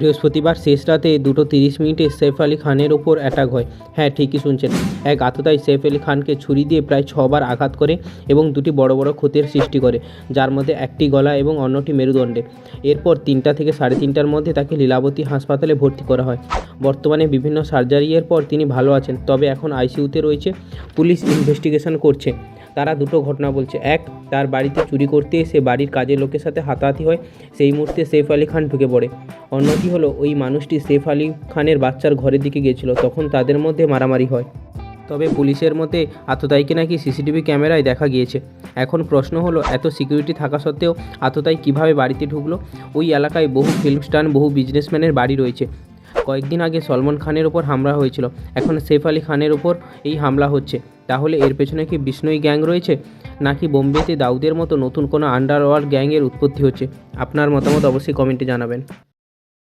বৃহস্পতিবার শেষ রাতে 2:30 সৈফ আলী খানের ওপর অ্যাটাক হয়। হ্যাঁ, ঠিকই শুনছেন। এক আততায়ী সৈফ আলী খানকে ছুরি দিয়ে প্রায় 6 বার আঘাত করে এবং 2টি বড় বড় ক্ষতের সৃষ্টি করে, যার মধ্যে একটি গলা এবং অন্যটি মেরুদণ্ডে। এরপর 3টা থেকে 3:30টার মধ্যে তাকে লীলাবতী হাসপাতালে ভর্তি করা হয়। বর্তমানে বিভিন্ন সার্জারির পর তিনি ভালো আছেন, তবে এখন আইসিইউতে রয়েছে। পুলিশ ইনভেস্টিগেশন করছে। তারা দুটো ঘটনা বলছে। এক, তার বাড়িতে চুরি করতে এসে বাড়ির কাজের লোকের সাথে হাতাহাতি হয়, সেই মুহূর্তে সৈফ আলী খান ঢুকে পড়ে। অন্যটি হলো ওই মানুষটি সৈফ আলী খানের বাচ্চার ঘরের দিকে গিয়েছিল, তখন তাদের মধ্যে মারামারি হয়। তবে পুলিশের মতে আততায়ীকে নাকি সিসিটিভি ক্যামেরায় দেখা গিয়েছে। এখন প্রশ্ন হলো, এত সিকিউরিটি থাকা সত্ত্বেও আততায়ী কীভাবে বাড়িতে ঢুকলো? ওই এলাকায় বহু ফিল্ম স্টার, বহু বিজনেসম্যানের বাড়ি রয়েছে। কয়েকদিন আগে সলমন খানের ওপর হামলা হয়েছিল, এখন সৈফ আলী খানের ওপর এই হামলা হচ্ছে। তাহলে এর পেছনে কি বিষ্ণুই গ্যাং রয়েছে, নাকি বোম্বেতে দাউদের মতো নতুন কোনো আন্ডারওয়ার্ল্ড গ্যাংয়ের উৎপত্তি হচ্ছে? আপনার মতামত অবশ্যই কমেন্টে জানাবেন।